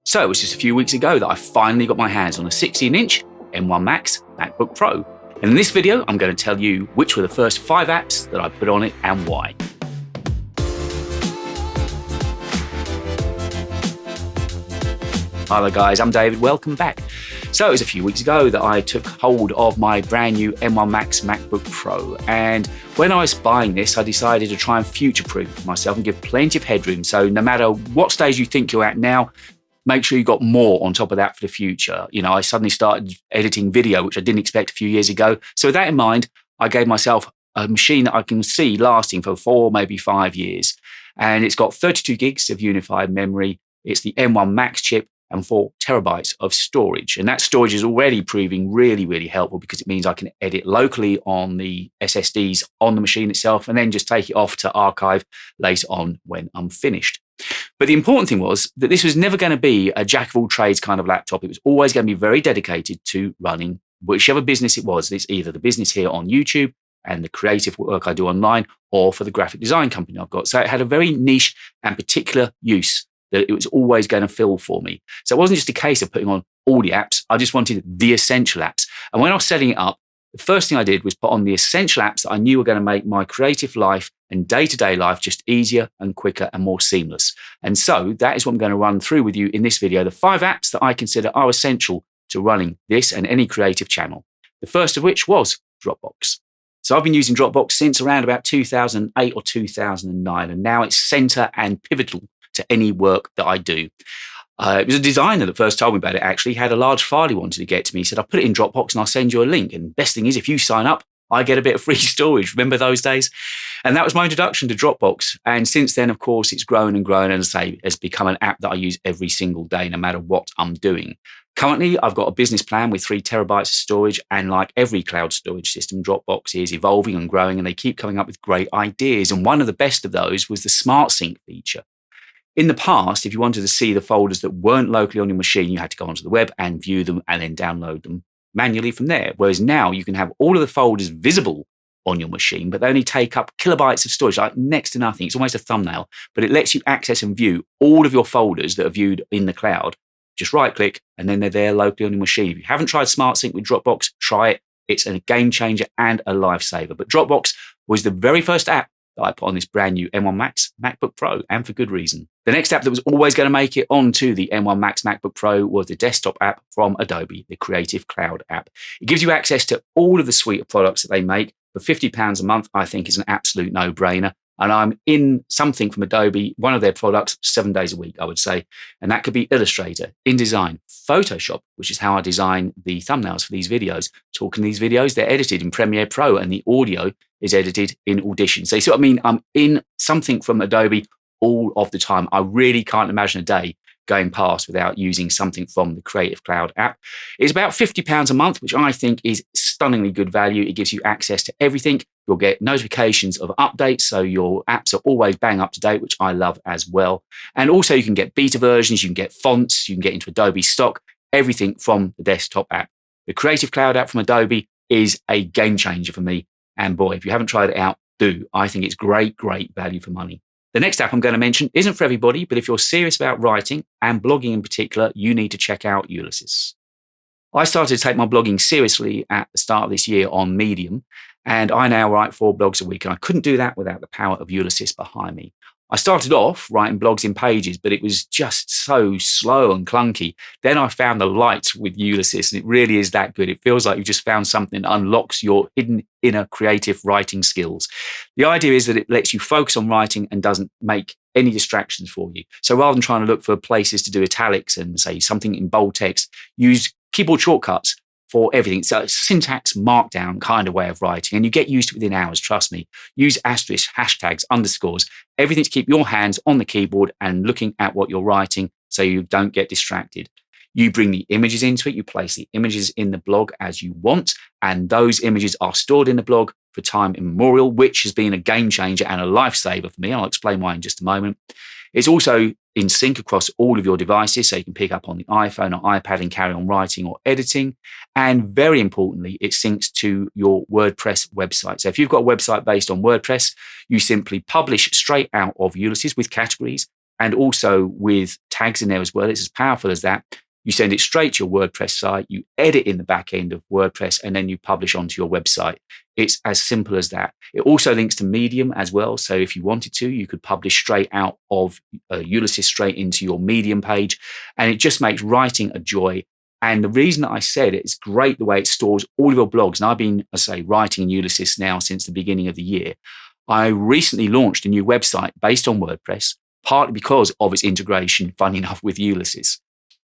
So it was just a few weeks ago that I finally got my hands on a 16-inch M1 Max MacBook Pro. And in this video, I'm going to tell you which were the first 5 apps that I put on it and why. Hi there guys, I'm David, welcome back. So it was a few weeks ago that I took hold of my brand new M1 Max MacBook Pro, and when I was buying this I decided to try and future-proof myself and give plenty of headroom, so no matter what stage you think you're at now, make sure you've got more on top of that for the future. You know, I suddenly started editing video, which I didn't expect a few years ago, so with that in mind I gave myself a machine that I can see lasting for 4, maybe 5 years, and it's got 32 gigs of unified memory, it's the M1 Max chip, and 4 terabytes of storage. And that storage is already proving really, really helpful because it means I can edit locally on the SSDs on the machine itself and then just take it off to archive later on when I'm finished. But the important thing was that this was never going to be a jack of all trades kind of laptop. It was always going to be very dedicated to running whichever business it was. It's either the business here on YouTube and the creative work I do online, or for the graphic design company I've got. So it had a very niche and particular use that it was always going to fill for me. So it wasn't just a case of putting on all the apps. I just wanted the essential apps. And when I was setting it up, the first thing I did was put on the essential apps that I knew were going to make my creative life and day-to-day life just easier and quicker and more seamless. And so that is what I'm going to run through with you in this video, the 5 apps that I consider are essential to running this and any creative channel. The first of which was Dropbox. So I've been using Dropbox since around about 2008 or 2009, and now it's center and pivotal to any work that I do. It was a designer that first told me about it, actually. He had a large file he wanted to get to me. He said, I'll put it in Dropbox and I'll send you a link. And best thing is, if you sign up, I get a bit of free storage. Remember those days? And that was my introduction to Dropbox. And since then, of course, it's grown and grown. And as I say, it's become an app that I use every single day, no matter what I'm doing. Currently, I've got a business plan with 3 terabytes of storage. And like every cloud storage system, Dropbox is evolving and growing, and they keep coming up with great ideas. And one of the best of those was the Smart Sync feature. In the past, if you wanted to see the folders that weren't locally on your machine, you had to go onto the web and view them and then download them manually from there. Whereas now you can have all of the folders visible on your machine, but they only take up kilobytes of storage, like next to nothing. It's almost a thumbnail, but it lets you access and view all of your folders that are viewed in the cloud. Just right click and then they're there locally on your machine. If you haven't tried Smart Sync with Dropbox, try it. It's a game changer and a lifesaver. But Dropbox was the very first app that I put on this brand new M1 Max MacBook Pro, and for good reason. The next app that was always going to make it onto the M1 Max MacBook Pro was the desktop app from Adobe, the Creative Cloud app. It gives you access to all of the suite of products that they make. For £50 a month, I think is an absolute no-brainer. And I'm in something from Adobe, one of their products, 7 days a week, I would say. And that could be Illustrator, InDesign, Photoshop, which is how I design the thumbnails for these videos. Talking these videos, they're edited in Premiere Pro and the audio is edited in Audition. So you see what I mean? I'm in something from Adobe all of the time. I really can't imagine a day going past without using something from the Creative Cloud app. It's about £50 a month, which I think is stunningly good value. It gives you access to everything. You'll get notifications of updates, so your apps are always bang up to date, which I love as well. And also you can get beta versions, you can get fonts, you can get into Adobe stock, everything from the desktop app. The Creative Cloud app from Adobe is a game changer for me. And boy, if you haven't tried it out, do. I think it's great, great value for money. The next app I'm going to mention isn't for everybody, but if you're serious about writing and blogging in particular, you need to check out Ulysses. I started to take my blogging seriously at the start of this year on Medium, and I now write 4 blogs a week, and I couldn't do that without the power of Ulysses behind me. I started off writing blogs in Pages, but it was just so slow and clunky. Then I found the light with Ulysses, and it really is that good. It feels like you've just found something that unlocks your hidden inner creative writing skills. The idea is that it lets you focus on writing and doesn't make any distractions for you. So rather than trying to look for places to do italics and say something in bold text, use keyboard shortcuts for everything. So it's syntax markdown kind of way of writing, and you get used to it within hours, trust me. Use asterisks, hashtags, underscores, everything to keep your hands on the keyboard and looking at what you're writing so you don't get distracted. You bring the images into it, you place the images in the blog as you want, and those images are stored in the blog for time immemorial, which has been a game changer and a lifesaver for me. I'll explain why in just a moment. It's also in sync across all of your devices, so you can pick up on the iPhone or iPad and carry on writing or editing. And very importantly, it syncs to your WordPress website. So if you've got a website based on WordPress, you simply publish straight out of Ulysses with categories, and also with tags in there as well. It's as powerful as that. You send it straight to your WordPress site, you edit in the back end of WordPress, and then you publish onto your website. It's as simple as that. It also links to Medium as well. So if you wanted to, you could publish straight out of Ulysses straight into your Medium page. And it just makes writing a joy. And the reason that I said it's great the way it stores all of your blogs. And I've been, as I say, writing in Ulysses now since the beginning of the year. I recently launched a new website based on WordPress, partly because of its integration, funny enough, with Ulysses.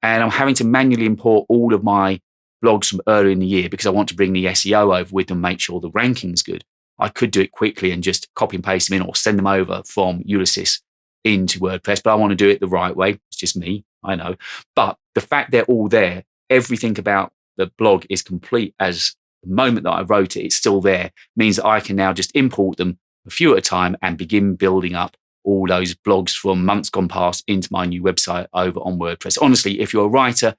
And I'm having to manually import all of my blogs from earlier in the year because I want to bring the SEO over with them, make sure the ranking's good. I could do it quickly and just copy and paste them in or send them over from Ulysses into WordPress, but I want to do it the right way. It's just me, I know. But the fact they're all there, everything about the blog is complete as the moment that I wrote it, it's still there, means that I can now just import them a few at a time and begin building up all those blogs from months gone past into my new website over on WordPress. Honestly, if you're a writer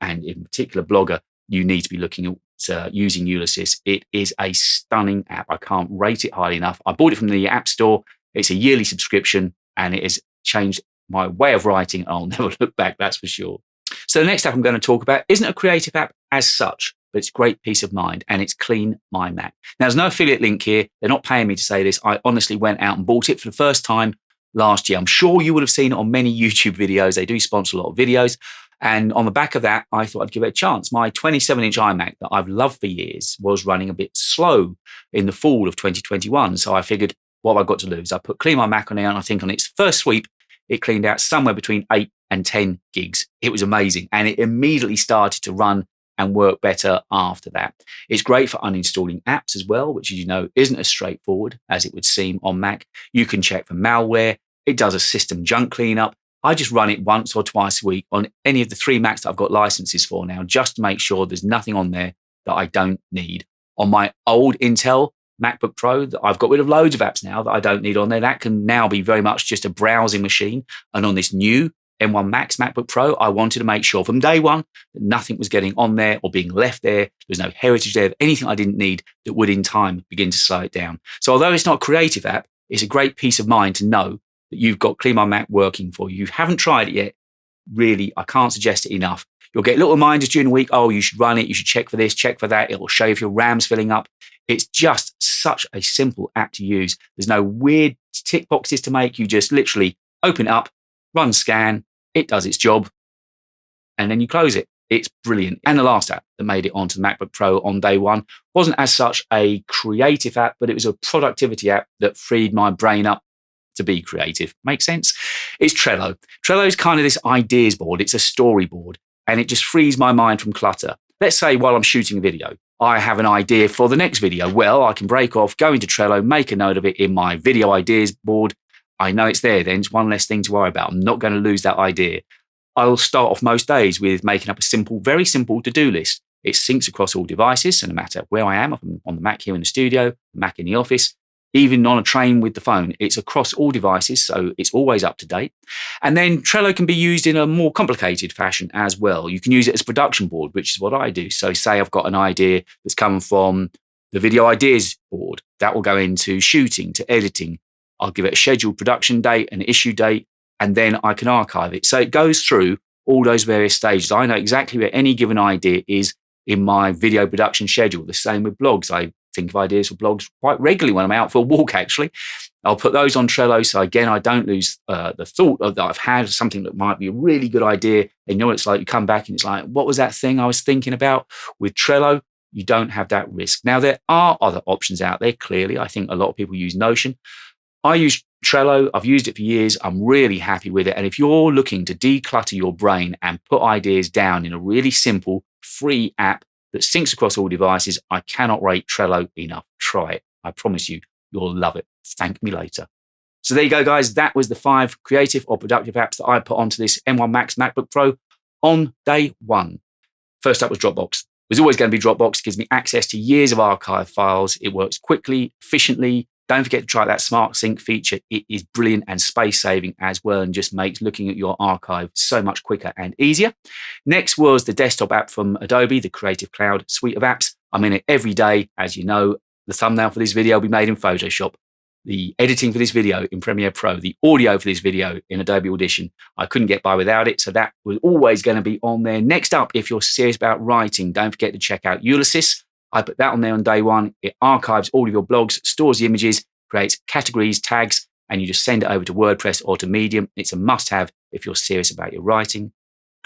and in particular blogger, you need to be looking at using Ulysses. It is a stunning app. I can't rate it highly enough. I bought it from the App Store. It's a yearly subscription and it has changed my way of writing. I'll never look back, that's for sure. So the next app I'm going to talk about isn't a creative app as such, but it's great peace of mind, and it's CleanMyMac. Now, there's no affiliate link here. They're not paying me to say this. I honestly went out and bought it for the first time last year. I'm sure you would have seen it on many YouTube videos. They do sponsor a lot of videos. And on the back of that, I thought I'd give it a chance. My 27-inch iMac that I've loved for years was running a bit slow in the fall of 2021. So I figured, what have I got to lose? I put CleanMyMac on there, and I think on its first sweep, it cleaned out somewhere between 8 and 10 gigs. It was amazing. And it immediately started to run and work better after that. It's great for uninstalling apps as well, which, as you know, isn't as straightforward as it would seem on Mac. You can check for malware. It does a system junk cleanup. I just run it once or twice a week on any of the 3 Macs that I've got licenses for now, just to make sure there's nothing on there that I don't need. On my old Intel MacBook Pro, that I've got rid of loads of apps now that I don't need on there. That can now be very much just a browsing machine. And on this new M1 Max MacBook Pro, I wanted to make sure from day one that nothing was getting on there or being left there. There was no heritage there, anything I didn't need that would in time begin to slow it down. So although it's not a creative app, it's a great peace of mind to know that you've got CleanMyMac working for you. You haven't tried it yet. Really, I can't suggest it enough. You'll get little reminders during the week. Oh, you should run it. You should check for this, check for that. It will show if your RAM's filling up. It's just such a simple app to use. There's no weird tick boxes to make. You just literally open it up, run scan. It does its job, and then you close it. It's brilliant. And the last app that made it onto the MacBook Pro on day one wasn't as such a creative app, but it was a productivity app that freed my brain up to be creative. Makes sense? It's Trello. Trello is kind of this ideas board. It's a storyboard, and it just frees my mind from clutter. Let's say while I'm shooting a video, I have an idea for the next video. Well, I can break off, go into Trello, make a note of it in my video ideas board. I know it's there then. It's one less thing to worry about. I'm not going to lose that idea. I'll start off most days with making up a simple, very simple to-do list. It syncs across all devices, so no matter where I am, if I'm on the Mac here in the studio, Mac in the office, even on a train with the phone, it's across all devices, so it's always up to date. And then Trello can be used in a more complicated fashion as well. You can use it as a production board, which is what I do. So say I've got an idea that's come from the video ideas board. That will go into shooting, to editing. I'll give it a scheduled production date, an issue date, and then I can archive it. So it goes through all those various stages. I know exactly where any given idea is in my video production schedule. The same with blogs. I think of ideas for blogs quite regularly when I'm out for a walk, actually. I'll put those on Trello. So again, I don't lose the thought that I've had something that might be a really good idea. And you know what it's like? You come back and it's like, what was that thing I was thinking about? With Trello, you don't have that risk. Now, there are other options out there, clearly. I think a lot of people use Notion. I use Trello. I've used it for years. I'm really happy with it. And if you're looking to declutter your brain and put ideas down in a really simple, free app that syncs across all devices, I cannot rate Trello enough. Try it. I promise you, you'll love it. Thank me later. So there you go, guys. That was the 5 creative or productive apps that I put onto this M1 Max MacBook Pro on day one. First up was Dropbox. It was always going to be Dropbox. It gives me access to years of archive files. It works quickly, efficiently. Don't forget to try that Smart Sync feature. It is brilliant and space-saving as well, and just makes looking at your archive so much quicker and easier. Next was the desktop app from Adobe, the Creative Cloud suite of apps. I'm in it every day. As you know, the thumbnail for this video will be made in Photoshop. the editing for this video in Premiere Pro, the audio for this video in Adobe Audition. I couldn't get by without it, so that was always going to be on there. Next up, if you're serious about writing, don't forget to check out Ulysses. I put that on there on day one. It archives all of your blogs, stores the images, creates categories, tags, and you just send it over to WordPress or to Medium. It's a must-have if you're serious about your writing.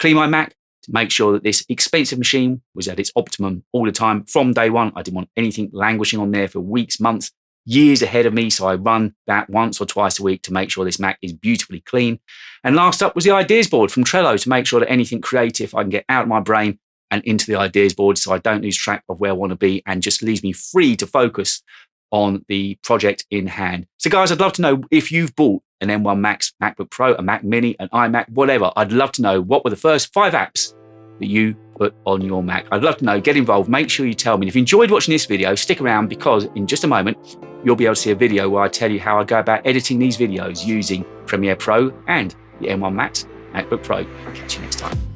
CleanMyMac, to make sure that this expensive machine was at its optimum all the time from day one. I didn't want anything languishing on there for weeks, months, years ahead of me, so I run that once or twice a week to make sure this Mac is beautifully clean. And last up was the ideas board from Trello to make sure that anything creative I can get out of my brain and into the ideas board so I don't lose track of where I want to be and just leaves me free to focus on the project in hand. So guys, I'd love to know if you've bought an M1 Max, MacBook Pro, a Mac Mini, an iMac, whatever. I'd love to know what were the first 5 apps that you put on your Mac. I'd love to know, get involved, make sure you tell me. And if you enjoyed watching this video, stick around because in just a moment, you'll be able to see a video where I tell you how I go about editing these videos using Premiere Pro and the M1 Max MacBook Pro. I'll catch you next time.